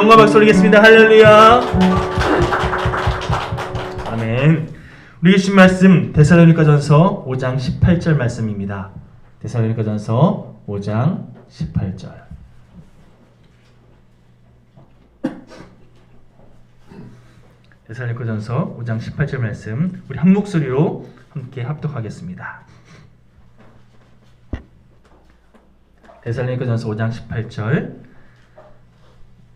영광 박수 올리겠습니다. 할렐루야. 아멘. 우리 주신 말씀 데살로니가전서 5장 18절 말씀입니다. 데살로니가전서 5장 18절. 데살로니가전서 5장 18절 말씀 우리 한 목소리로 함께 합독하겠습니다. 데살로니가전서 5장 18절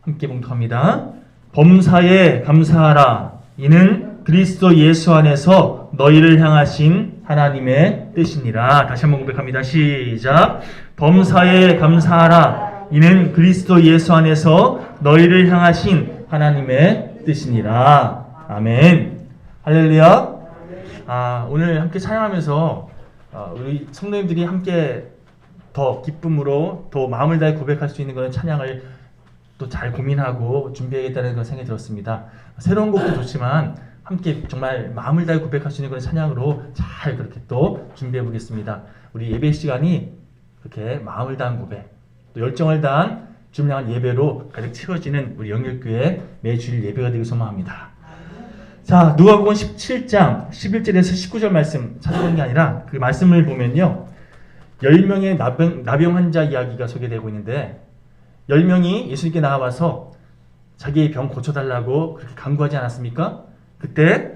함께 봉독합니다. 범사에 감사하라. 이는 그리스도 예수 안에서 너희를 향하신 하나님의 뜻이니라. 다시 한번 고백합니다. 시작. 범사에 감사하라. 이는 그리스도 예수 안에서 너희를 향하신 하나님의 뜻이니라. 아멘. 할렐루야. 오늘 함께 찬양하면서 우리 성도님들이 함께 더 기쁨으로 더 마음을 다해 고백할 수 있는 그런 찬양을 또 잘 고민하고 준비하겠다는 그런 생각이 들었습니다. 새로운 곡도 좋지만 함께 정말 마음을 다해 고백할 수 있는 그런 찬양으로 잘 그렇게 또 준비해 보겠습니다. 우리 예배 시간이 그렇게 마음을 다한 고백, 또 열정을 다한 주님을 향한 예배로 가득 채워지는 우리 영일교회 매주일 예배가 되길 소망합니다. 자, 누가복음 17장 11절에서 19절 말씀 찾아보는 게 아니라 그 말씀을 보면요, 10명의 나병 환자 이야기가 소개되고 있는데 10명이 예수님께 나와서 자기의 병 고쳐달라고 그렇게 간구하지 않았습니까? 그때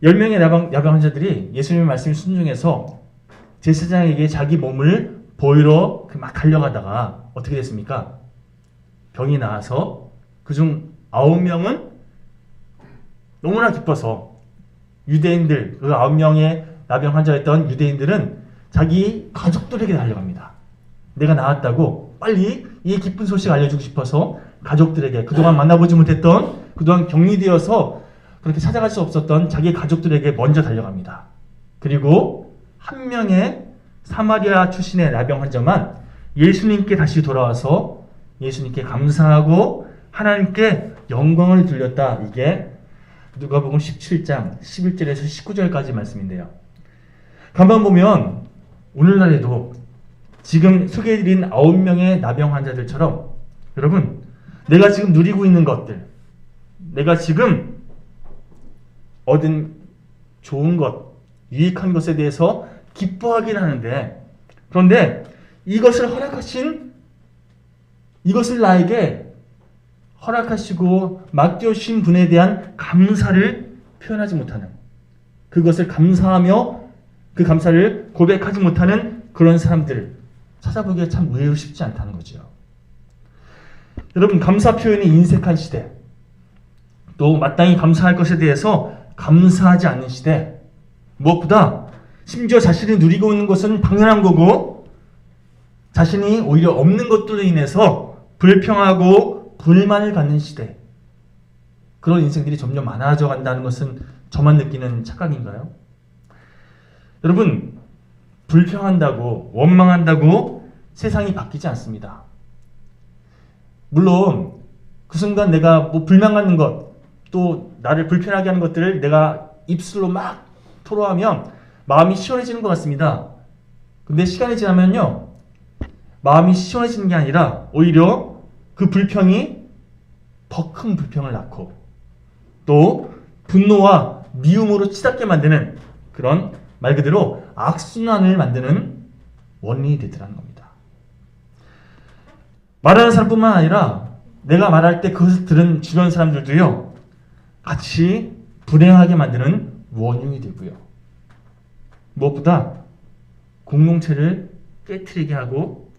10명의 나병 환자들이 예수님의 말씀에 순종해서 제사장에게 자기 몸을 보이러 막 달려가다가 어떻게 됐습니까? 병이 나아서 그중 9명은 너무나 기뻐서 유대인들, 그 9명의 나병 환자였던 유대인들은 자기 가족들에게 달려갑니다. 내가 나았다고 빨리 이 기쁜 소식 알려주고 싶어서 가족들에게, 그동안 만나보지 못했던, 그동안 격리되어서 그렇게 찾아갈 수 없었던 자기 가족들에게 먼저 달려갑니다. 그리고 한 명의 사마리아 출신의 나병 환자만 예수님께 다시 돌아와서 예수님께 감사하고 하나님께 영광을 돌렸다. 이게 누가복음 17장 11절에서 19절까지 말씀인데요. 가만 보면 오늘날에도 지금 소개해드린 9명의 나병 환자들처럼 여러분, 내가 지금 누리고 있는 것들, 내가 지금 얻은 좋은 것, 유익한 것에 대해서 기뻐하긴 하는데, 그런데 이것을 나에게 허락하시고 맡겨주신 분에 대한 감사를 표현하지 못하는, 그것을 감사하며 그 감사를 고백하지 못하는 그런 사람들 찾아보기가 참 의외로 쉽지 않다는 거죠. 여러분, 감사 표현이 인색한 시대, 또 마땅히 감사할 것에 대해서 감사하지 않는 시대, 무엇보다 심지어 자신이 누리고 있는 것은 당연한 거고 자신이 오히려 없는 것들로 인해서 불평하고 불만을 갖는 시대, 그런 인생들이 점점 많아져 간다는 것은 저만 느끼는 착각인가요? 여러분, 불평한다고, 원망한다고 세상이 바뀌지 않습니다. 물론 그 순간 내가 불만 갖는 것, 또 나를 불편하게 하는 것들을 내가 입술로 막 토로하면 마음이 시원해지는 것 같습니다. 근데 시간이 지나면요, 마음이 시원해지는 게 아니라 오히려 그 불평이 더 큰 불평을 낳고 또 분노와 미움으로 치닫게 만드는, 그런 말 그대로 악순환을 만드는 원인이 되더라는 겁니다. 말하는 사람뿐만 아니라 내가 말할 때 그것을 들은 주변 사람들도요, 같이 불행하게 만드는 원흉이 되고요. 무엇보다 공동체를 깨트리게 하고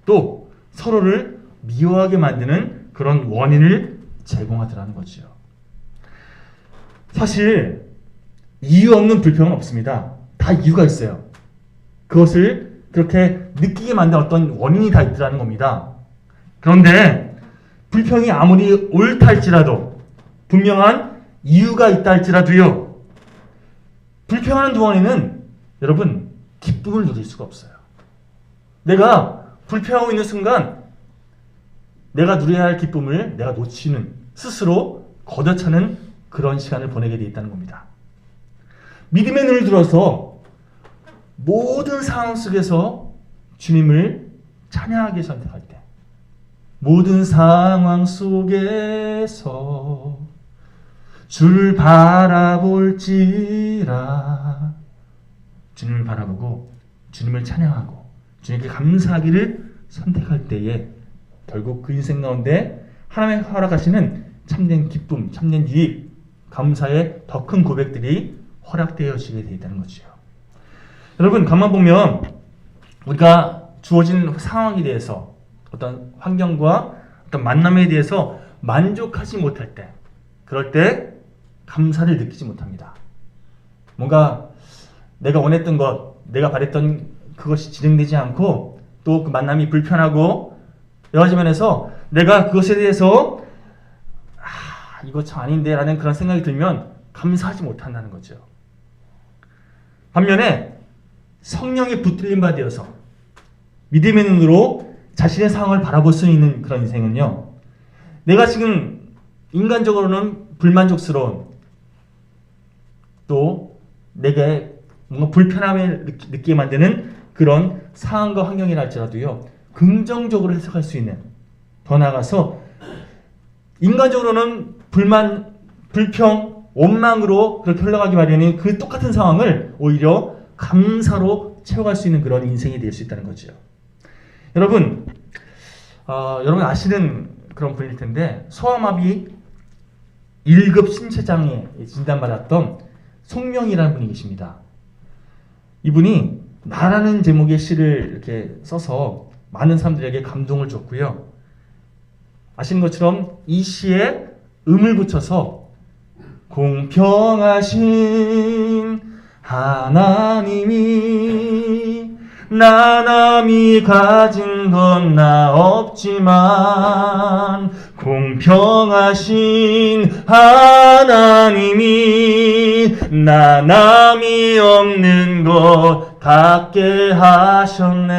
또 서로를 미워하게 만드는 그런 원인을 제공하더라는 거죠. 사실 이유 없는 불평은 없습니다. 다 이유가 있어요. 그것을 그렇게 느끼게 만든 어떤 원인이 다 있더라는 겁니다. 그런데 불평이 아무리 옳다 할지라도, 분명한 이유가 있다 할지라도요, 불평하는 동안에는 여러분 기쁨을 누릴 수가 없어요. 내가 불평하고 있는 순간 내가 누려야 할 기쁨을 내가 놓치는, 스스로 걷어차는 그런 시간을 보내게 돼 있다는 겁니다. 믿음의 눈을 들어서 모든 상황 속에서 주님을 찬양하게 선택할 때, 모든 상황 속에서 주를 바라볼지라. 주님을 바라보고 주님을 찬양하고 주님께 감사하기를 선택할 때에 결국 그 인생 가운데 하나님의 허락하시는 참된 기쁨, 참된 유익, 감사의 더 큰 고백들이 허락되어지게 되어 있다는 거죠. 여러분, 가만 보면 우리가 주어진 상황에 대해서, 어떤 환경과 어떤 만남에 대해서 만족하지 못할 때, 그럴 때 감사를 느끼지 못합니다. 뭔가 내가 원했던 것, 내가 바랬던 그것이 진행되지 않고 또 그 만남이 불편하고 여러 가지 면에서 내가 그것에 대해서 이거 참 아닌데 라는 그런 생각이 들면 감사하지 못한다는 거죠. 반면에 성령의 붙들림 받아서 믿음의 눈으로 자신의 상황을 바라볼 수 있는 그런 인생은요, 내가 지금 인간적으로는 불만족스러운, 또 내게 뭔가 불편함을 느끼게 만드는 그런 상황과 환경이라 할지라도요, 긍정적으로 해석할 수 있는, 더 나아가서 인간적으로는 불만, 불평, 원망으로 그렇게 흘러가기 마련인 그 똑같은 상황을 오히려 감사로 채워갈 수 있는 그런 인생이 될 수 있다는 거죠. 여러분, 여러분 아시는 그런 분일 텐데, 소아마비 1급 신체장애 진단받았던 송명이라는 분이 계십니다. 이분이 나라는 제목의 시를 이렇게 써서 많은 사람들에게 감동을 줬고요. 아시는 것처럼 이 시에 음을 붙여서 공평하신 하나님이 나 남이 가진 건 나 없지만 공평하신 하나님이 나 남이 없는 것 같게 하셨네.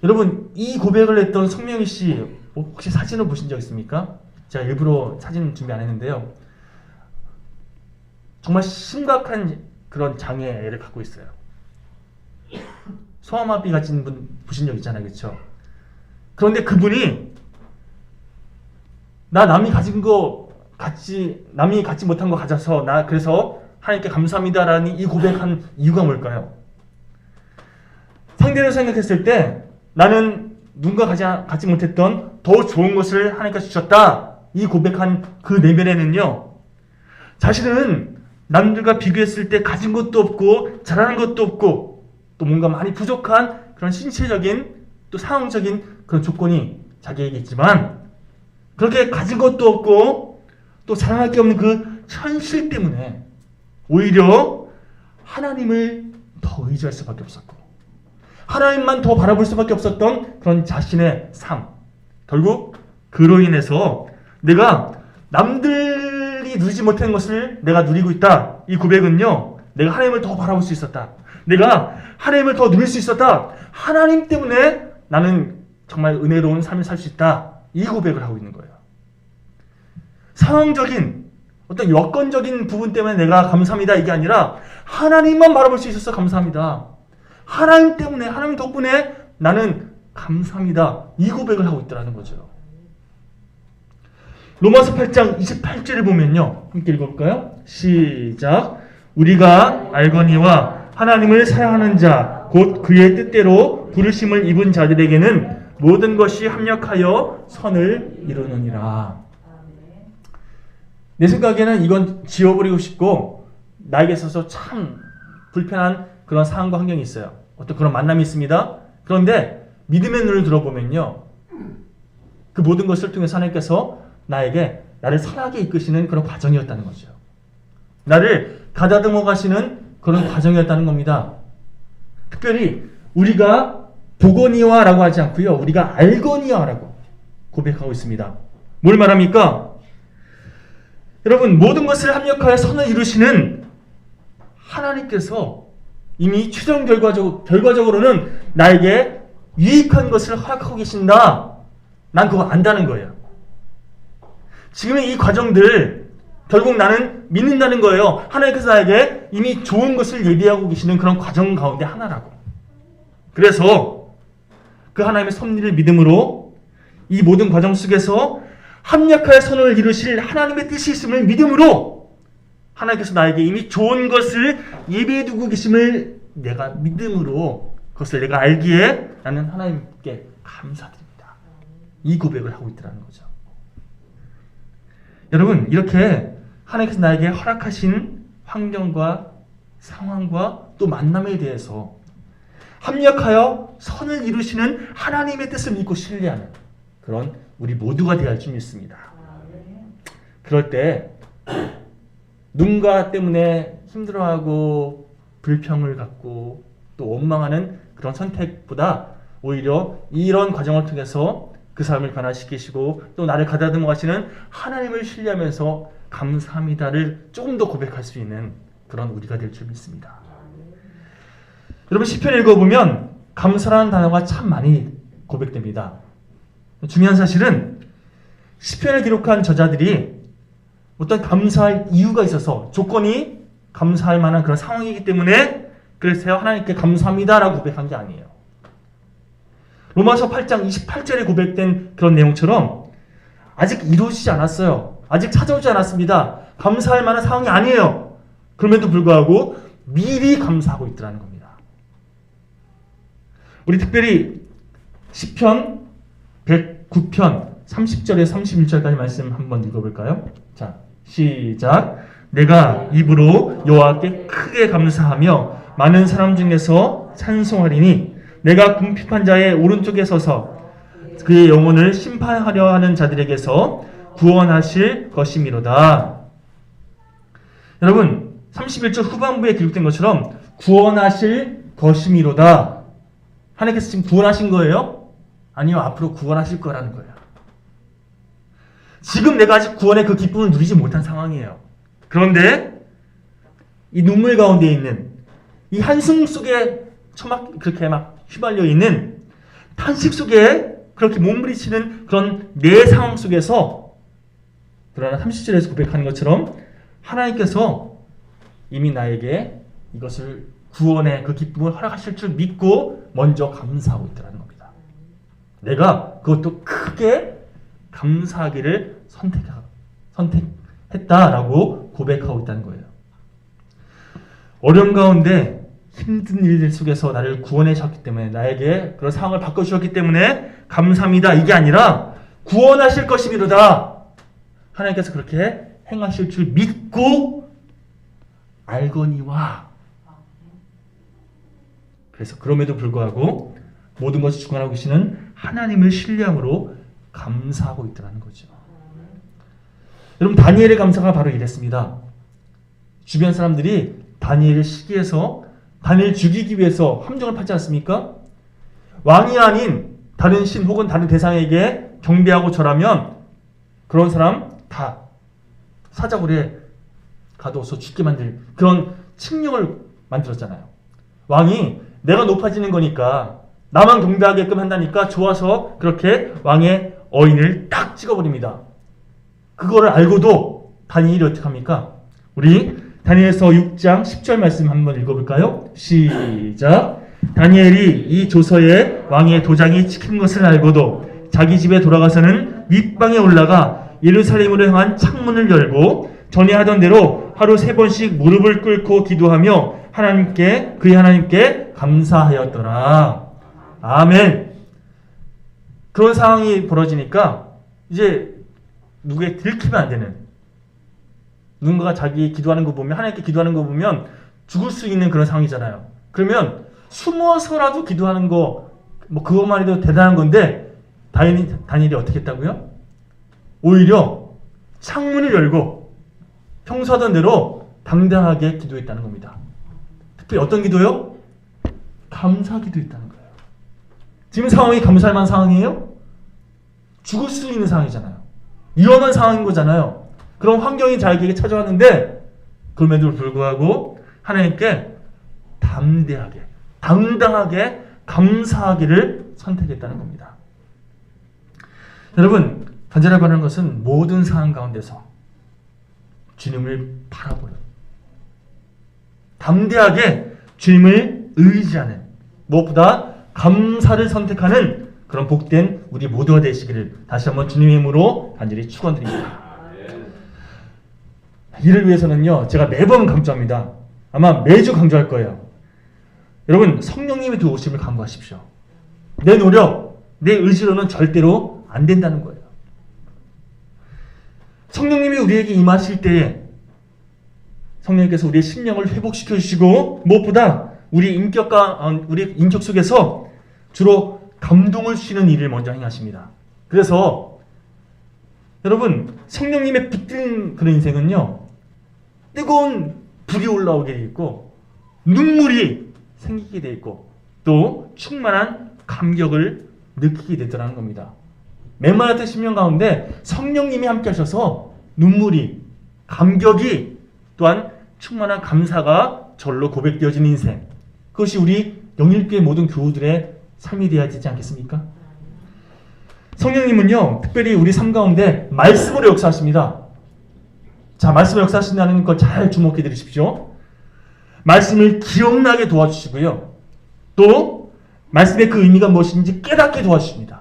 여러분, 이 고백을 했던 송명희 씨 혹시 사진을 보신 적 있습니까? 제가 일부러 사진 준비 안 했는데요, 정말 심각한 그런 장애를 갖고 있어요. 소아마비 가진 분 보신 적 있잖아요, 그렇죠? 그런데 그분이 나 남이 가진 거 남이 갖지 못한 거 가져서 나 그래서 하나님께 감사합니다라는 이 고백한 이유가 뭘까요? 상대를 생각했을 때 나는 누군가 갖지 못했던 더 좋은 것을 하나님께서 주셨다, 이 고백한 그 내면에는요, 자신은 남들과 비교했을 때 가진 것도 없고 잘하는 것도 없고 또 뭔가 많이 부족한 그런 신체적인 또 상황적인 그런 조건이 자기에게 있지만, 그렇게 가진 것도 없고 또 자랑할 게 없는 그 현실 때문에 오히려 하나님을 더 의지할 수밖에 없었고 하나님만 더 바라볼 수밖에 없었던 그런 자신의 삶, 결국 그로 인해서 내가 남들이 누리지 못한 것을 내가 누리고 있다, 이 고백은요, 내가 하나님을 더 바라볼 수 있었다, 내가 하나님을 더 누릴 수 있었다, 하나님 때문에 나는 정말 은혜로운 삶을 살 수 있다, 이 고백을 하고 있는 거예요. 상황적인 어떤 여건적인 부분 때문에 내가 감사합니다 이게 아니라 하나님만 바라볼 수 있어서 감사합니다, 하나님 때문에, 하나님 덕분에 나는 감사합니다, 이 고백을 하고 있더라는 거죠. 로마서 8장 28절을 보면요, 함께 읽어볼까요? 시작. 우리가 알거니와 하나님을 사랑하는 자 곧 그의 뜻대로 부르심을 입은 자들에게는 모든 것이 합력하여 선을 이루느니라. 내 생각에는 이건 지워버리고 싶고 나에게 있어서 참 불편한 그런 상황과 환경이 있어요. 어떤 그런 만남이 있습니다. 그런데 믿음의 눈을 들어보면요, 그 모든 것을 통해서 하나님께서 나를 선하게 이끄시는 그런 과정이었다는 거죠. 나를 가다듬어 가시는 그런 과정이었다는 겁니다. 특별히 우리가 보거니와라고 하지 않고요, 우리가 알거니와라고 고백하고 있습니다. 뭘 말합니까? 여러분, 모든 것을 합력하여 선을 이루시는 하나님께서 이미 최종 결과적으로는 나에게 유익한 것을 허락하고 계신다, 난 그거 안다는 거예요. 지금의 이 과정들 결국 나는 믿는다는 거예요. 하나님께서 나에게 이미 좋은 것을 예비하고 계시는 그런 과정 가운데 하나라고. 그래서 그 하나님의 섭리를 믿음으로 이 모든 과정 속에서 합력하여 선을 이루실 하나님의 뜻이 있음을 믿음으로 하나님께서 나에게 이미 좋은 것을 예비해 두고 계심을 내가 믿음으로 그것을 내가 알기에 나는 하나님께 감사드립니다. 이 고백을 하고 있더라는 거죠. 여러분, 이렇게 하나님께서 나에게 허락하신 환경과 상황과 또 만남에 대해서 합력하여 선을 이루시는 하나님의 뜻을 믿고 신뢰하는 그런 우리 모두가 되어야 할 줄 믿습니다. 그럴 때 누군가 때문에 힘들어하고 불평을 갖고 또 원망하는 그런 선택보다 오히려 이런 과정을 통해서 그 사람을 변화시키시고 또 나를 가다듬어 가시는 하나님을 신뢰하면서 감사합니다를 조금 더 고백할 수 있는 그런 우리가 될 줄 믿습니다. 여러분, 시편 읽어보면 감사라는 단어가 참 많이 고백됩니다. 중요한 사실은 시편을 기록한 저자들이 어떤 감사할 이유가 있어서 조건이 감사할 만한 그런 상황이기 때문에 그래서 하나님께 감사합니다라고 고백한 게 아니에요. 로마서 8장 28절에 고백된 그런 내용처럼 아직 이루어지지 않았어요. 아직 찾아오지 않았습니다. 감사할 만한 상황이 아니에요. 그럼에도 불구하고 미리 감사하고 있더라는 겁니다. 우리 특별히 시편 109편 30절에서 31절까지 말씀 한번 읽어볼까요? 자, 시작. 내가 입으로 여호와께 크게 감사하며 많은 사람 중에서 찬송하리니 내가 궁핍한 자의 오른쪽에 서서 그의 영혼을 심판하려 하는 자들에게서 구원하실 것이미로다. 여러분, 31절 후반부에 기록된 것처럼 구원하실 것이미로다. 하나님께서 지금 구원하신 거예요? 아니요, 앞으로 구원하실 거라는 거예요. 지금 내가 아직 구원의 그 기쁨을 누리지 못한 상황이에요. 그런데 이 눈물 가운데 있는 이 한숨 속에 그렇게 막 휘발려 있는 탄식 속에 그렇게 몸부리치는 그런 내 상황 속에서 그러나 30절에서 고백하는 것처럼 하나님께서 이미 나에게 이것을 구원의 그 기쁨을 허락하실 줄 믿고 먼저 감사하고 있다는 겁니다. 내가 그것도 크게 감사하기를 선택했다라고 고백하고 있다는 거예요. 어려움 가운데 힘든 일들 속에서 나를 구원해 주셨기 때문에 나에게 그런 상황을 바꿔주셨기 때문에 감사합니다. 이게 아니라 구원하실 것이미로다. 하나님께서 그렇게 행하실 줄 믿고 알거니와 그래서 그럼에도 불구하고 모든 것을 주관하고 계시는 하나님을 신뢰함으로 감사하고 있다는 거죠. 여러분, 다니엘의 감사가 바로 이랬습니다. 주변 사람들이 다니엘을 시기해서 다니엘을 죽이기 위해서 함정을 파지 않습니까? 왕이 아닌 다른 신 혹은 다른 대상에게 경배하고 절하면 그런 사람 다 사자굴에 가둬서 죽게 만들 그런 칙령을 만들었잖아요. 왕이 내가 높아지는 거니까 나만 경배하게끔 한다니까 좋아서 그렇게 왕의 어인을 딱 찍어버립니다. 그거를 알고도 다니엘이 어떻게 합니까? 우리 다니엘서 6장 10절 말씀 한번 읽어볼까요? 시작. 다니엘이 이 조서에 왕의 도장이 찍힌 것을 알고도 자기 집에 돌아가서는 윗방에 올라가 예루살렘으로 향한 창문을 열고 전에 하던 대로 하루 3번씩 무릎을 꿇고 기도하며 그의 하나님께 감사하였더라. 아멘. 그런 상황이 벌어지니까 이제 누구에 들키면 안 되는, 누군가가 자기 기도하는 거 보면, 하나님께 기도하는 거 보면 죽을 수 있는 그런 상황이잖아요. 그러면 숨어서라도 기도하는 거, 그것만 해도 대단한 건데 다니엘이 어떻게 했다고요? 오히려 창문을 열고 평소 하던 대로 당당하게 기도했다는 겁니다. 특별히 어떤 기도요? 감사 기도했다는 거예요. 지금 상황이 감사할 만한 상황이에요? 죽을 수 있는 상황이잖아요. 위험한 상황인 거잖아요. 그런 환경이 자기에게 찾아왔는데 그럼에도 불구하고 하나님께 담대하게, 당당하게 감사하기를 선택했다는 겁니다. 여러분, 간절하게 바라는 것은 모든 상황 가운데서 주님을 바라보는, 담대하게 주님을 의지하는, 무엇보다 감사를 선택하는 그런 복된 우리 모두가 되시기를 다시 한번 주님의 이름으로 간절히 축원드립니다. 이를 위해서는요, 제가 매번 강조합니다. 아마 매주 강조할 거예요. 여러분, 성령님의 도우심을 간구하십시오. 내 노력, 내 의지로는 절대로 안 된다는 거예요. 성령님이 우리에게 임하실 때에 성령님께서 우리의 심령을 회복시켜 주시고 무엇보다 우리 인격 속에서 주로 감동을 주시는 일을 먼저 행하십니다. 그래서 여러분, 성령님의 붙든 그런 인생은요, 뜨거운 불이 올라오게 돼 있고 눈물이 생기게 돼 있고 또 충만한 감격을 느끼게 되더라는 겁니다. 메마르던 심령 가운데 성령님이 함께 하셔서 눈물이, 감격이, 또한 충만한 감사가 절로 고백되어진 인생, 그것이 우리 영일교회 모든 교우들의 삶이 되어야 되지 않겠습니까? 성령님은요, 특별히 우리 삶 가운데 말씀으로 역사하십니다. 자, 말씀으로 역사하신다는 걸 잘 주목해 들으십시오. 말씀을 기억나게 도와주시고요, 또 말씀의 그 의미가 무엇인지 깨닫게 도와주십니다.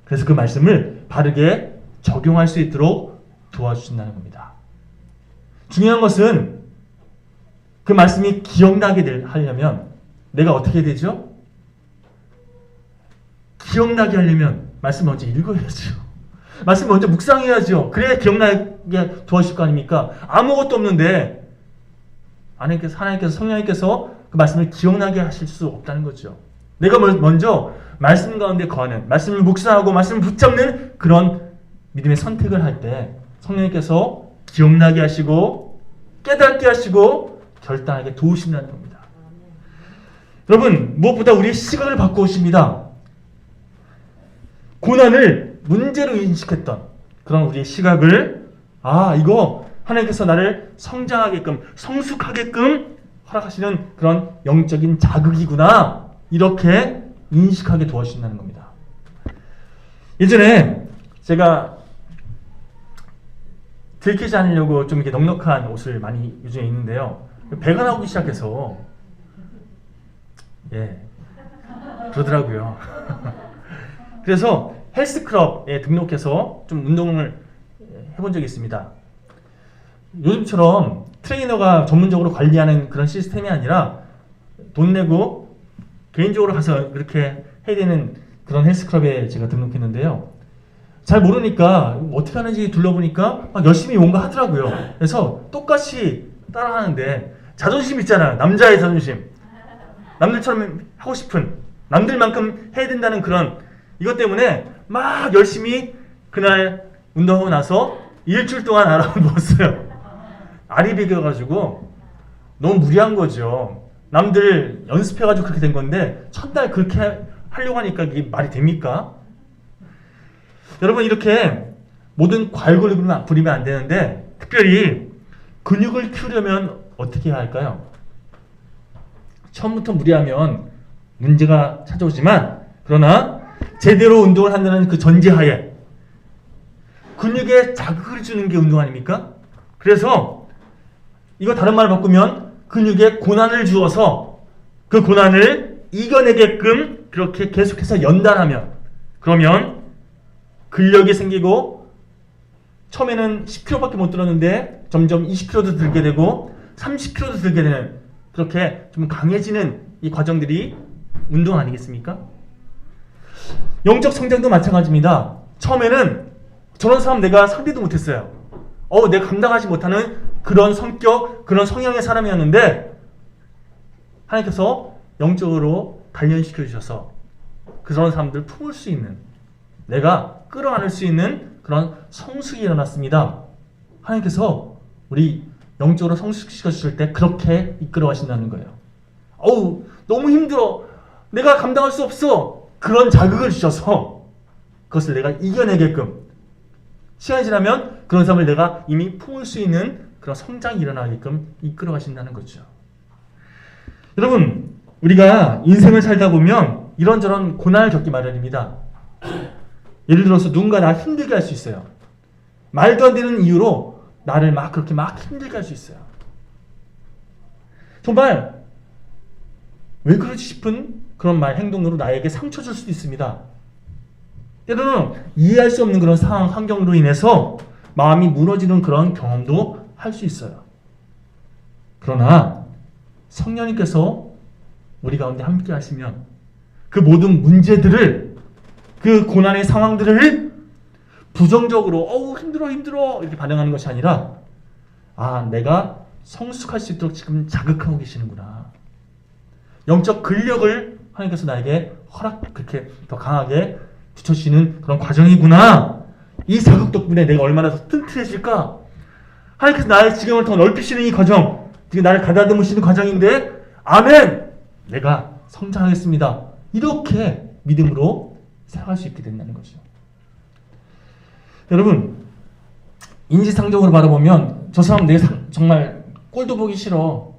그래서 그 말씀을 바르게 적용할 수 있도록 도와주신다는 겁니다. 중요한 것은 그 말씀이 기억나게 하려면 내가 어떻게 되죠? 기억나게 하려면 말씀 먼저 읽어야죠. 말씀 먼저 묵상해야죠. 그래야 기억나게 도와주실 거 아닙니까? 아무것도 없는데 하나님께서 성령님께서 그 말씀을 기억나게 하실 수 없다는 거죠. 내가 먼저 말씀 가운데 거하는, 말씀을 묵상하고 말씀을 붙잡는 그런 믿음의 선택을 할 때 성령님께서 기억나게 하시고 깨닫게 하시고 결단하게 도우신다는 겁니다. 여러분, 무엇보다 우리의 시각을 바꾸십니다. 고난을 문제로 인식했던 그런 우리의 시각을, 이거 하나님께서 나를 성장하게끔, 성숙하게끔 허락하시는 그런 영적인 자극이구나, 이렇게 인식하게 도와주신다는 겁니다. 예전에 제가 들키지 않으려고 좀 이렇게 넉넉한 옷을 많이 요즘에 입는데요, 배가 나오기 시작해서 그러더라고요. 그래서 헬스클럽에 등록해서 좀 운동을 해본 적이 있습니다. 요즘처럼 트레이너가 전문적으로 관리하는 그런 시스템이 아니라 돈 내고 개인적으로 가서 그렇게 해야 되는 그런 헬스클럽에 제가 등록했는데요, 잘 모르니까 어떻게 하는지 둘러보니까 막 열심히 뭔가 하더라고요. 그래서 똑같이 따라하는데 자존심 있잖아요. 남자의 자존심. 남들처럼 하고 싶은, 남들만큼 해야 된다는 그런, 이것 때문에 막 열심히 그날 운동하고 나서 일주일 동안 알아만 누웠어요. 알이 배겨가지고 너무 무리한 거죠. 남들 연습해가지고 그렇게 된 건데 첫날 그렇게 하려고 하니까 이게 말이 됩니까? 여러분, 이렇게 모든 과욕을 부리면 안 되는데 특별히 근육을 키우려면 어떻게 해야 할까요? 처음부터 무리하면 문제가 찾아오지만, 그러나 제대로 운동을 한다는 그 전제하에 근육에 자극을 주는 게 운동 아닙니까? 그래서 이거 다른 말을 바꾸면 근육에 고난을 주어서 그 고난을 이겨내게끔 그렇게 계속해서 연단하면, 그러면 근력이 생기고 처음에는 10kg밖에 못 들었는데 점점 20kg도 들게 되고 30kg도 들게 되는, 그렇게 좀 강해지는 이 과정들이 운동 아니겠습니까? 영적 성장도 마찬가지입니다. 처음에는 저런 사람 내가 상대도 못했어요. 내가 감당하지 못하는 그런 성격, 그런 성향의 사람이었는데 하나님께서 영적으로 단련시켜 주셔서 그런 사람들을 품을 수 있는, 내가 끌어안을 수 있는 그런 성숙이 일어났습니다. 하나님께서 우리 영적으로 성숙시켜 주실 때 그렇게 이끌어 가신다는 거예요. 너무 힘들어, 내가 감당할 수 없어, 그런 자극을 주셔서 그것을 내가 이겨내게끔, 시간이 지나면 그런 사람을 내가 이미 품을 수 있는 그런 성장이 일어나게끔 이끌어 가신다는 거죠. 여러분, 우리가 인생을 살다 보면 이런저런 고난을 겪기 마련입니다. 예를 들어서 누군가 나 힘들게 할 수 있어요. 말도 안 되는 이유로 나를 그렇게 힘들게 할 수 있어요. 정말 왜 그러지 싶은 그런 말, 행동으로 나에게 상처 줄 수도 있습니다. 때로는 이해할 수 없는 그런 상황, 환경으로 인해서 마음이 무너지는 그런 경험도 할 수 있어요. 그러나 성령님께서 우리 가운데 함께 하시면 그 모든 문제들을, 그 고난의 상황들을 부정적으로 힘들어 이렇게 반응하는 것이 아니라 내가 성숙할 수 있도록 지금 자극하고 계시는구나. 영적 근력을 하나님께서 나에게 그렇게 더 강하게 붙여주시는 그런 과정이구나. 이 자극 덕분에 내가 얼마나 더 튼튼해질까? 하나님께서 나의 지경을 더 넓히시는 이 과정, 지금 나를 가다듬으시는 과정인데, 아멘! 내가 성장하겠습니다. 이렇게 믿음으로 생각할 수 있게 된다는 거죠. 여러분, 인지상정으로 바라보면 저 사람 내가 정말 꼴도 보기 싫어,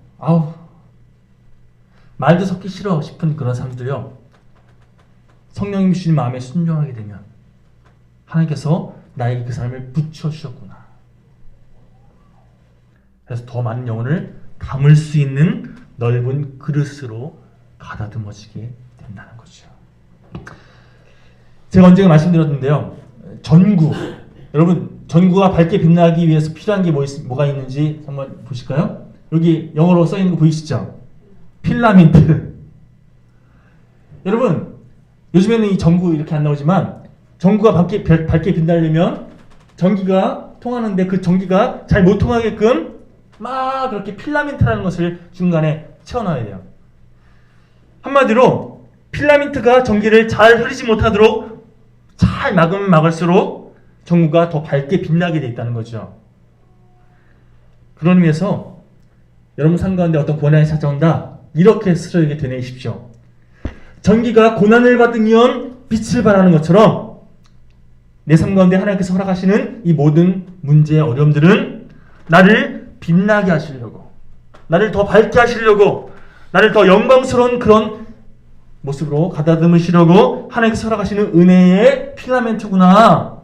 말도 섞기 싫어 싶은 그런 사람도요, 성령님 주신 마음에 순종하게 되면 하나님께서 나에게 그 사람을 붙여주셨구나. 그래서 더 많은 영혼을 담을 수 있는 넓은 그릇으로 가다듬어지게 된다는 거죠. 제가 언젠가 말씀드렸는데요, 전구. 여러분, 전구가 밝게 빛나기 위해서 필요한 게 뭐가 있는지 한번 보실까요? 여기 영어로 써있는 거 보이시죠? 필라멘트. 여러분, 요즘에는 이 전구 이렇게 안 나오지만 전구가 밝게 빛나려면 전기가 통하는데 그 전기가 잘 못 통하게끔 막 그렇게 필라멘트라는 것을 중간에 채워놔야 돼요. 한마디로 필라멘트가 전기를 잘 흐르지 못하도록 잘 막으면 막을수록 전구가 더 밝게 빛나게 돼 있다는 거죠. 그런 의미에서 여러분 삶 가운데 어떤 고난이 찾아온다, 이렇게 스스로에게 되뇌이십시오. 전기가 고난을 받으면 빛을 발하는 것처럼 내 삶 가운데 하나님께서 허락하시는 이 모든 문제의 어려움들은 나를 빛나게 하시려고, 나를 더 밝게 하시려고, 나를 더 영광스러운 그런 모습으로 가다듬으시려고 하나님께서 허락하시는 은혜의 필라멘트구나.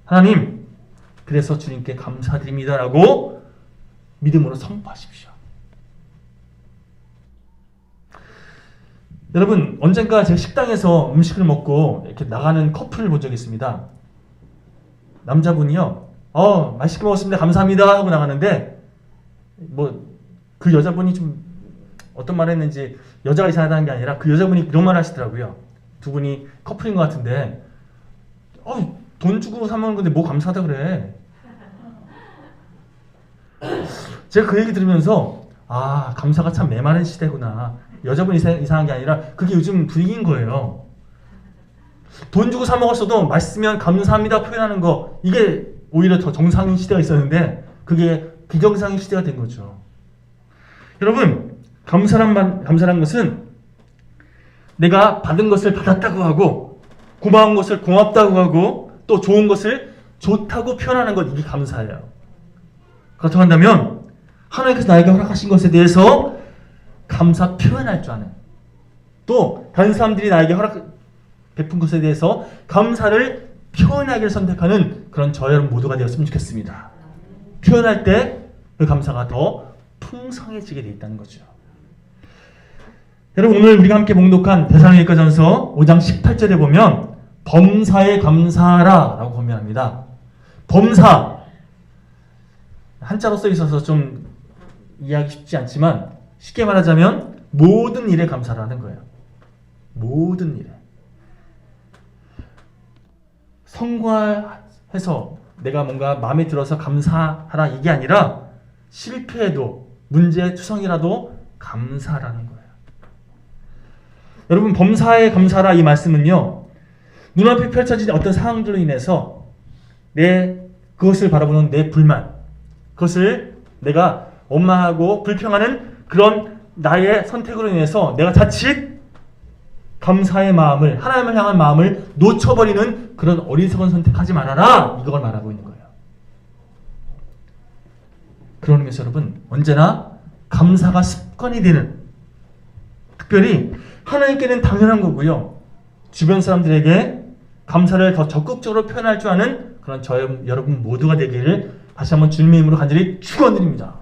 하나님, 그래서 주님께 감사드립니다라고 믿음으로 선포하십시오. 여러분, 언젠가 제가 식당에서 음식을 먹고 이렇게 나가는 커플을 본 적이 있습니다. 남자분이요, 맛있게 먹었습니다, 감사합니다 하고 나가는데, 그 여자분이 좀 어떤 말 했는지, 여자가 이상하다는 게 아니라 그 여자분이 이런 말 하시더라고요. 두 분이 커플인 것 같은데, 돈 주고 사 먹는 건데 뭐 감사하다 그래. 제가 그 얘기 들으면서 감사가 참 메마른 시대구나. 여자분이 이상한 게 아니라 그게 요즘 분위기인 거예요. 돈 주고 사 먹었어도 맛있으면 감사합니다 표현하는 거, 이게 오히려 더 정상인 시대가 있었는데 그게 비정상인 시대가 된 거죠. 여러분, 감사란 것은 내가 받은 것을 받았다고 하고, 고마운 것을 고맙다고 하고, 또 좋은 것을 좋다고 표현하는 것, 이게 감사예요. 그렇다고 한다면 하나님께서 나에게 허락하신 것에 대해서 감사 표현할 줄 아는, 또 다른 사람들이 나에게 베푼 것에 대해서 감사를 표현하기를 선택하는 그런 저 여러분 모두가 되었으면 좋겠습니다. 표현할 때 그 감사가 더 풍성해지게 되어 있다는 거죠. 여러분, 오늘 우리가 함께 봉독한 데살로니가전서 5장 18절에 보면 범사에 감사하라 라고 권면합니다. 범사, 한자로 써 있어서 좀 이해하기 쉽지 않지만 쉽게 말하자면 모든 일에 감사라는 거예요. 모든 일에. 성과해서 내가 뭔가 마음에 들어서 감사하라 이게 아니라 실패해도, 문제투성이라도 감사라는 거예요. 여러분, 범사에 감사하라 이 말씀은요, 눈앞에 펼쳐진 어떤 상황들로 인해서 그것을 바라보는 내 불만, 그것을 내가 원망하고 불평하는 그런 나의 선택으로 인해서 내가 자칫 감사의 마음을, 하나님을 향한 마음을 놓쳐버리는 그런 어리석은 선택하지 말아라, 이걸 말하고 있는 거예요. 그런 의미에서 여러분, 언제나 감사가 습관이 되는, 특별히 하나님께는 당연한 거고요, 주변 사람들에게 감사를 더 적극적으로 표현할 줄 아는 그런 여러분 모두가 되기를 다시 한번 주님의 이름으로 간절히 축원드립니다.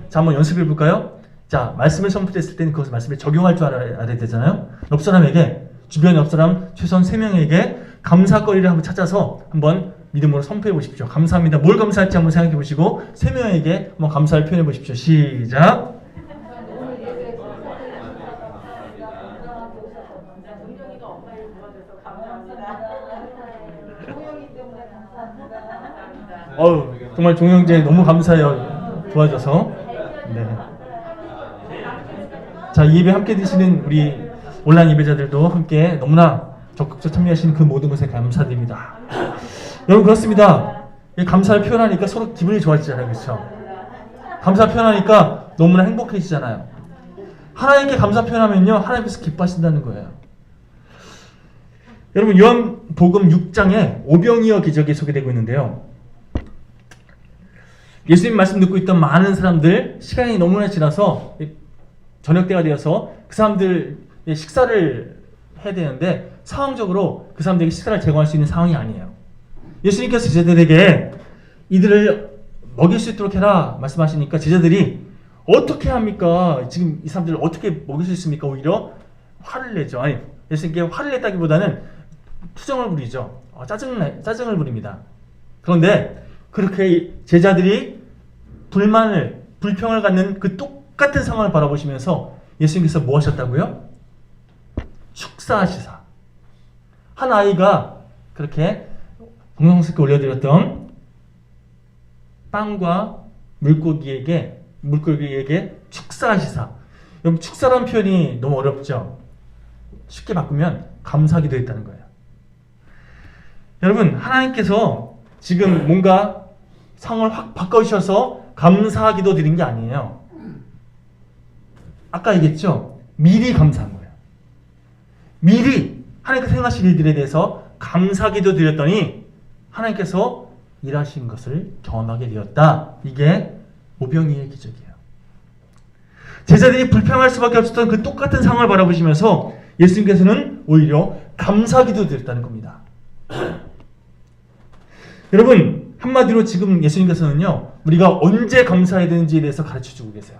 자, 한번 연습해 볼까요? 자, 말씀을 선포했을 때는 그것을 말씀에 적용할 줄 알아야 되잖아요. 옆 사람에게, 주변 옆 사람 최소한 3명에게 감사거리를 한번 찾아서 한번 믿음으로 선포해 보십시오. 감사합니다. 뭘 감사할지 한번 생각해 보시고 3명에게 한번 감사를 표현해 보십시오. 시작. 정말 종영제 너무 감사해요. 도와줘서. 네. 자, 이 예배 함께 드시는 우리 온라인 예배자들도 함께 너무나 적극적으로 참여하시는 그 모든 것에 감사드립니다. 여러분, 그렇습니다. 감사를 표현하니까 서로 기분이 좋아지잖아요. 그렇죠? 감사 표현하니까 너무나 행복해지잖아요. 하나님께 감사 표현하면요, 하나님께서 기뻐하신다는 거예요. 여러분, 요한복음 6장에 오병이어 기적이 소개되고 있는데요. 예수님 말씀 듣고 있던 많은 사람들, 시간이 너무나 지나서 저녁 때가 되어서 그 사람들 식사를 해야 되는데 상황적으로 그 사람들에게 식사를 제공할 수 있는 상황이 아니에요. 예수님께서 제자들에게 이들을 먹일 수 있도록 해라 말씀하시니까 제자들이 어떻게 합니까? 지금 이 사람들을 어떻게 먹일 수 있습니까? 오히려 화를 내죠. 아니, 예수님께 화를 냈다기보다는 투정을 부리죠. 짜증을 부립니다. 그런데 그렇게 제자들이 불평을 갖는 그 똑같은 상황을 바라보시면서 예수님께서 뭐 하셨다고요? 축사하시사. 한 아이가 그렇게 정성스럽게 올려드렸던 빵과 물고기에게 축사하시사. 여러분, 축사라는 표현이 너무 어렵죠? 쉽게 바꾸면 감사기도 했다는 거예요. 여러분, 하나님께서 지금 뭔가 상황을 확 바꿔주셔서 감사기도 드린 게 아니에요. 아까 얘기했죠? 미리 감사한 거예요. 미리 하나님께서 행하신 일들에 대해서 감사기도 드렸더니 하나님께서 일하신 것을 경험하게 되었다. 이게 오병이의 기적이에요. 제자들이 불평할 수밖에 없었던 그 똑같은 상황을 바라보시면서 예수님께서는 오히려 감사기도 드렸다는 겁니다. 여러분, 한마디로 지금 예수님께서는요, 우리가 언제 감사해야 되는지에 대해서 가르쳐주고 계세요.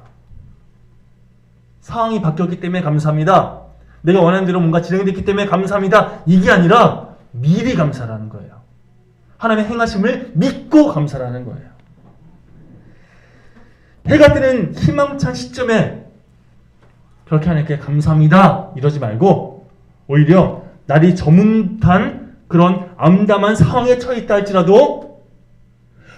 상황이 바뀌었기 때문에 감사합니다. 내가 원하는 대로 뭔가 진행됐기 때문에 감사합니다. 이게 아니라 미리 감사라는 거예요. 하나님의 행하심을 믿고 감사라는 거예요. 해가 뜨는 희망찬 시점에 그렇게 하나님께 감사합니다 이러지 말고 오히려 날이 저문단 그런 암담한 상황에 처해 있다 할지라도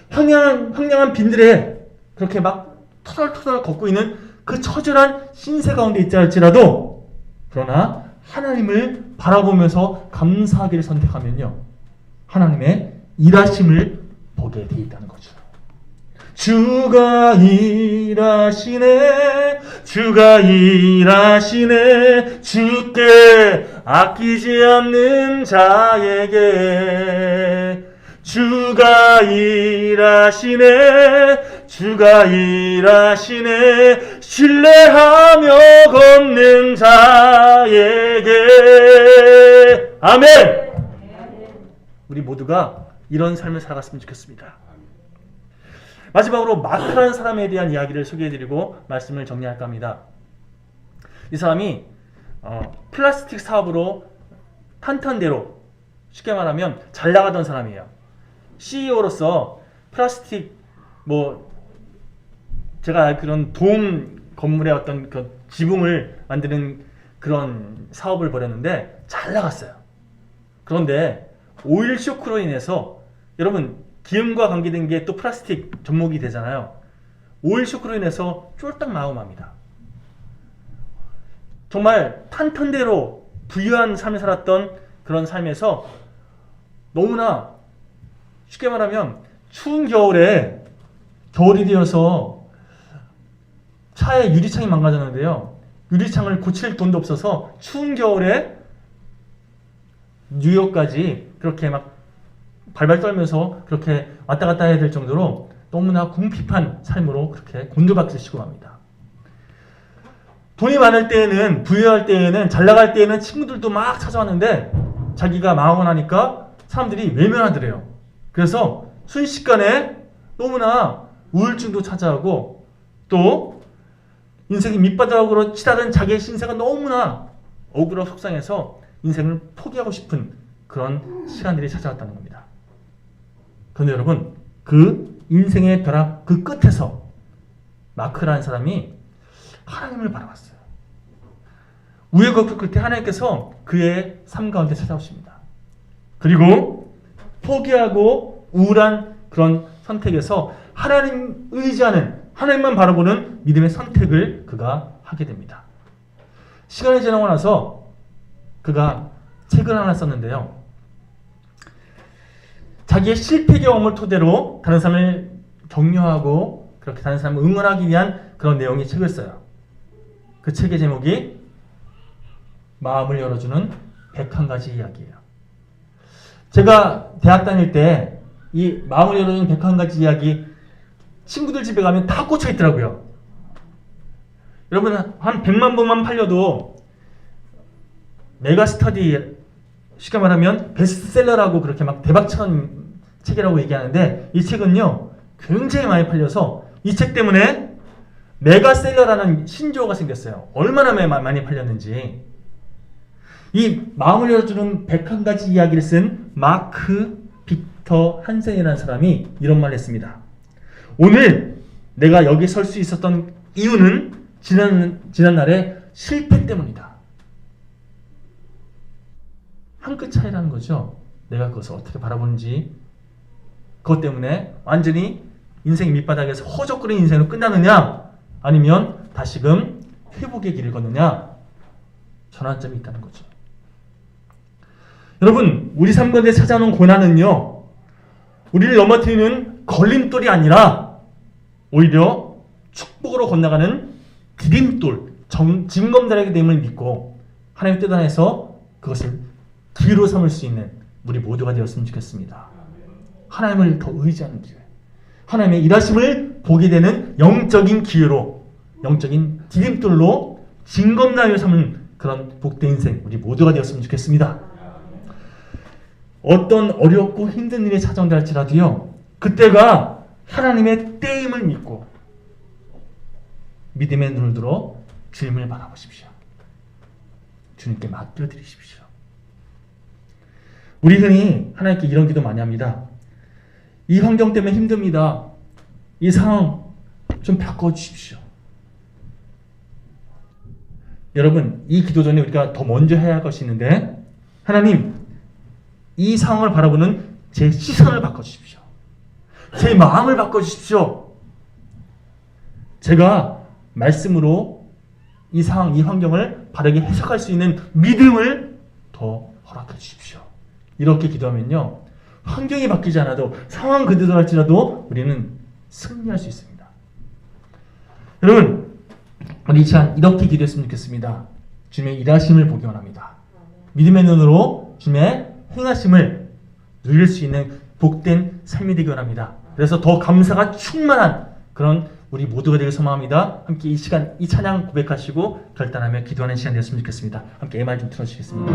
황량한 빈들에 그렇게 막 터덜터덜 걷고 있는 그 처절한 신세 가운데 있자 할지라도 그러나 하나님을 바라보면서 감사하기를 선택하면요, 하나님의 일하심을 보게 돼 있다는 거죠. 주가 일하시네, 주가 일하시네, 주께 아끼지 않는 자에게. 주가 일하시네, 주가 일하시네, 신뢰하며 걷는 자에게. 아멘! 우리 모두가 이런 삶을 살아갔으면 좋겠습니다. 마지막으로 마크라는 사람에 대한 이야기를 소개해드리고 말씀을 정리할까 합니다. 이 사람이 플라스틱 사업으로 탄탄대로, 쉽게 말하면 잘 나가던 사람이에요. CEO로서 플라스틱 제가 그런 도움 건물의 어떤 그 지붕을 만드는 그런 사업을 벌였는데 잘 나갔어요. 그런데 오일 쇼크로 인해서, 여러분 기름과 관계된 게 또 플라스틱 접목이 되잖아요. 오일 쇼크로 인해서 쫄딱 마음합니다. 정말 탄탄대로 부유한 삶을 살았던 그런 삶에서 너무나 쉽게 말하면 추운 겨울에, 겨울이 되어서 차에 유리창이 망가졌는데요, 유리창을 고칠 돈도 없어서 추운 겨울에 뉴욕까지 그렇게 막 발발 떨면서 그렇게 왔다 갔다 해야 될 정도로 너무나 궁핍한 삶으로 그렇게 곤두박질 치고 갑니다. 돈이 많을 때에는, 부유할 때에는, 잘 나갈 때에는 친구들도 막 찾아왔는데 자기가 망하고 나니까 사람들이 외면하더래요. 그래서 순식간에 너무나 우울증도 찾아오고 또 인생이 밑바닥으로 치닫은 자기의 신세가 너무나 억울하고 속상해서 인생을 포기하고 싶은 그런 시간들이 찾아왔다는 겁니다. 그런데 여러분, 그 인생의 벼락 그 끝에서 마크라는 사람이 하나님을 바라봤어요. 우여곡절 끝에 하나님께서 그의 삶 가운데 찾아오십니다. 그리고 포기하고 우울한 그런 선택에서 하나님 의지하는, 하나님만 바라보는 믿음의 선택을 그가 하게 됩니다. 시간이 지나고 나서 그가 책을 하나 썼는데요. 자기의 실패 경험을 토대로 다른 사람을 격려하고 그렇게 다른 사람을 응원하기 위한 그런 내용의 책을 써요. 그 책의 제목이 마음을 열어주는 101가지 이야기예요. 제가 대학 다닐 때 이 마음을 열어주는 101가지 이야기 친구들 집에 가면 다 꽂혀 있더라고요. 여러분, 한 100만 부만 팔려도 메가스터디, 쉽게 말하면 베스트셀러라고 그렇게 막 대박친 책이라고 얘기하는데, 이 책은요 굉장히 많이 팔려서 이 책 때문에 메가셀러라는 신조어가 생겼어요. 얼마나 많이 팔렸는지. 이 마음을 열어주는 101가지 이야기를 쓴 마크 빅터 한센이라는 사람이 이런 말을 했습니다. 오늘 내가 여기 설 수 있었던 이유는 지난날의 실패 때문이다. 한 끗 차이라는 거죠. 내가 그것을 어떻게 바라보는지. 그것 때문에 완전히 인생 밑바닥에서 허적거리는 인생으로 끝나느냐, 아니면 다시금 회복의 길을 걷느냐, 전환점이 있다는 거죠. 여러분, 우리 삶 가운데 찾아오는 고난은요, 우리를 넘어뜨리는 걸림돌이 아니라 오히려 축복으로 건너가는 디딤돌, 징검다리가 됨을 믿고 하나님의 뜻 안에서 그것을 기회로 삼을 수 있는 우리 모두가 되었으면 좋겠습니다. 하나님을 더 의지하는 기회, 하나님의 일하심을 보게 되는 영적인 기회로, 영적인 디딤돌로 징검다리를 삼는 그런 복된 인생 우리 모두가 되었으면 좋겠습니다. 어떤 어렵고 힘든 일이 찾아온다 할지라도요, 그때가 하나님의 때임을 믿고 믿음의 눈을 들어 주님을 바라보십시오. 주님께 맡겨드리십시오. 우리 흔히 하나님께 이런 기도 많이 합니다. 이 환경 때문에 힘듭니다. 이 상황 좀 바꿔주십시오. 여러분, 이 기도 전에 우리가 더 먼저 해야 할 것이 있는데, 하나님, 이 상황을 바라보는 제 시선을 바꿔주십시오. 제 마음을 바꿔주십시오. 제가 말씀으로 이 상황, 이 환경을 바르게 해석할 수 있는 믿음을 더 허락해 주십시오. 이렇게 기도하면요, 환경이 바뀌지 않아도 상황 그대로 할지라도 우리는 승리할 수 있습니다. 여러분, 우리 이 시간 이렇게 기도했으면 좋겠습니다. 주님의 일하심을 보기 원합니다. 믿음의 눈으로 주님의 행하심을 누릴 수 있는 복된 삶이 되기 원합니다. 그래서 더 감사가 충만한 그런 우리 모두가 되길 소망합니다. 함께 이 시간, 이 찬양 고백하시고 결단하며 기도하는 시간 되었으면 좋겠습니다. 함께 이 말 좀 틀어주시겠습니다.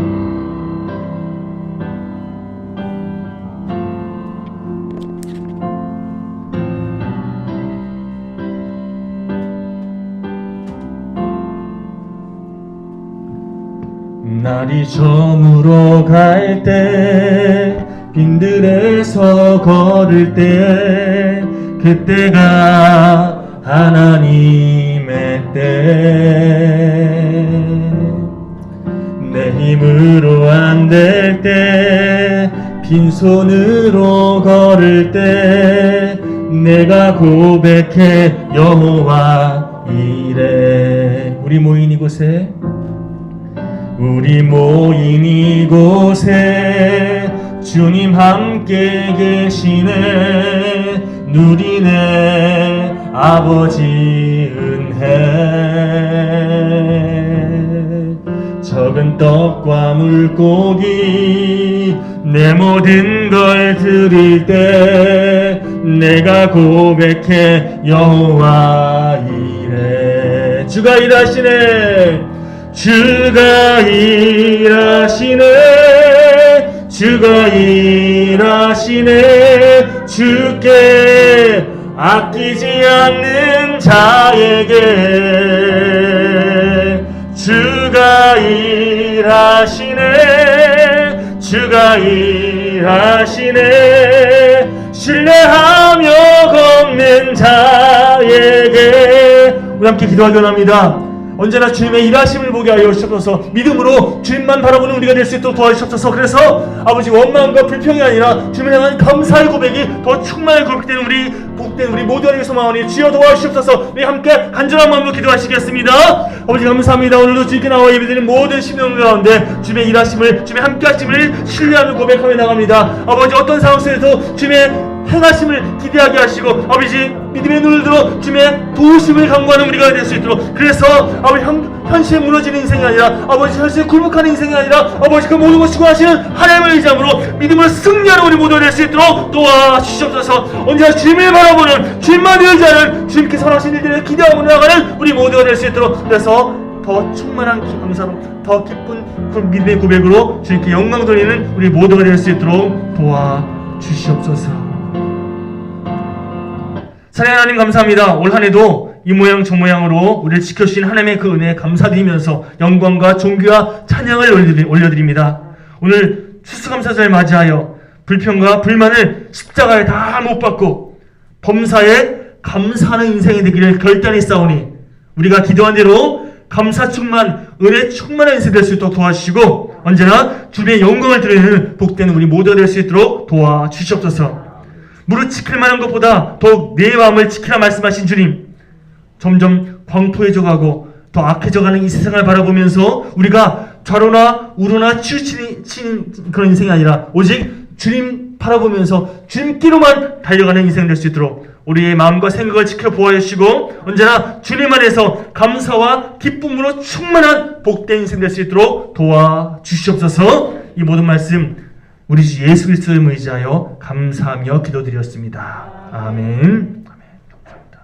날이 저물어 갈 때, 빈들에서 걸을 때, 그때가 하나님의 때. 내 힘으로 안 될 때, 빈손으로 걸을 때, 내가 고백해 여호와 이래. 우리 모인 이곳에 주님 함께 계시네. 누리네 아버지 은혜. 적은 떡과 물고기 내 모든 걸 드릴 때, 내가 고백해 여호와 이래. 주가 일하시네. 주가 일하시네. 주가 일하시네. 주께 아끼지 않는 자에게 주가 일하시네. 주가 일하시네. 신뢰하며 걷는 자에게. 우리 함께 기도하기 원합니다. 언제나 주님의 일하심을 보게 하여 주옵소서. 믿음으로 주님만 바라보는 우리가 될 수 있도록 도와주옵소서. 그래서 아버지 원망과 불평이 아니라 주님을 향한 감사의 고백이 더 충만하게 고백되는 우리 복된 우리 모두가 되기 소망하니 주여 도와주옵소서. 우리 함께 간절한 마음으로 기도하시겠습니다. 아버지 감사합니다. 오늘도 주님께 나와 예배드리는 모든 심령 가운데 주님의 일하심을, 주님의 함께하심을 신뢰하며 고백하며 나갑니다. 아버지 어떤 상황 속에서 주님의 행하심을 기대하게 하시고 아버지 믿음의 눈을 들어 주님의 도우심을 간구하는 우리가 될 수 있도록, 그래서 아버지 현실에 무너지는 인생이 아니라 아버지 현실에 굴복하는 인생이 아니라 아버지 그 모든 것을 구하시는 하나님을 의지함으로 믿음으로 승리하는 우리 모두가 될 수 있도록 도와주시옵소서. 언제나 주님을 바라보는, 주님만 의지하는, 주님께 선하신 일들에 기대하고 나아가는 우리 모두가 될 수 있도록, 그래서 더 충만한 감사로, 더 기쁜 그 믿음의 고백으로 주님께 영광 돌리는 우리 모두가 될 수 있도록 도와주시옵소서. 사랑하는 하나님 감사합니다. 올 한해도 이 모양 저 모양으로 우리를 지켜주신 하나님의 그 은혜에 감사드리면서 영광과 존귀와 찬양을 올려드립니다. 오늘 추수감사절 맞이하여 불평과 불만을 십자가에 다 못 박고 범사에 감사하는 인생이 되기를 결단했사오니 우리가 기도한 대로 감사 충만, 은혜 충만한 인생 될 수 있도록 도와주시고 언제나 주님의 영광을 드리는 복된 우리 모두가 될 수 있도록 도와주시옵소서. 무릇 지킬 만한 것보다 더욱 내 마음을 지키라 말씀하신 주님, 점점 광포해져가고 더 악해져가는 이 세상을 바라보면서 우리가 좌로나 우로나 치우치는 그런 인생이 아니라 오직 주님 바라보면서 주님께로만 달려가는 인생 될 수 있도록 우리의 마음과 생각을 지켜보아 주시고 언제나 주님 안에서 감사와 기쁨으로 충만한 복된 인생 될 수 있도록 도와주시옵소서. 이 모든 말씀 우리 주 예수 그리스도의 이름을 의지하여 감사하며 기도드렸습니다. 아멘. 감사합니다.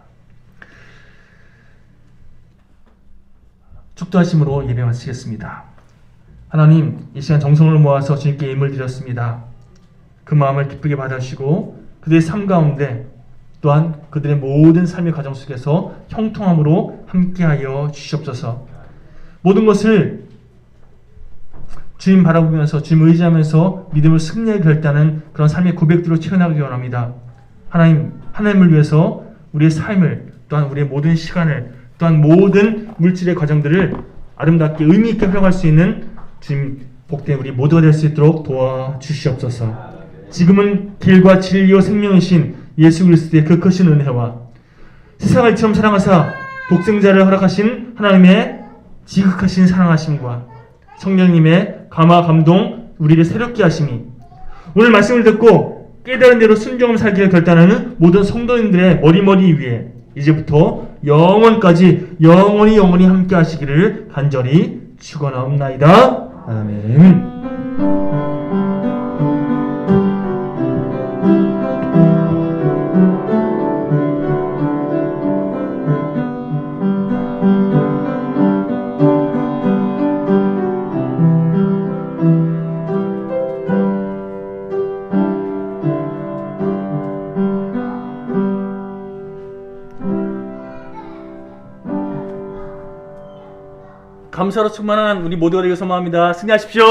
축도하심으로 예배 마치겠습니다. 하나님, 이 시간 정성을 모아서 주님께 예물을 드렸습니다. 그 마음을 기쁘게 받아주시고 그들의 삶 가운데 또한 그들의 모든 삶의 과정 속에서 형통함으로 함께하여 주시옵소서. 모든 것을 주님 바라보면서 주님 의지하면서 믿음을 승리하게 결단하는 그런 삶의 고백들로 채워나가기 원합니다. 하나님을 위해서 우리의 삶을, 또한 우리의 모든 시간을, 또한 모든 물질의 과정들을 아름답게 의미 있게 활용할 수 있는 주님 복된 우리 모두가 될 수 있도록 도와주시옵소서. 지금은 길과 진리와 생명이신 예수 그리스도의 그 크신 은혜와 세상을 처음 사랑하사 독생자를 허락하신 하나님의 지극하신 사랑하심과 성령님의 감화 감동 우리를 새롭게 하심이 오늘 말씀을 듣고 깨달은 대로 순종을 살기를 결단하는 모든 성도님들의 머리 위에 이제부터 영원까지 영원히 함께 하시기를 간절히 축원하옵나이다. 아멘. 감사로 충만한 우리 모두가 되길 소망합니다. 승리하십시오.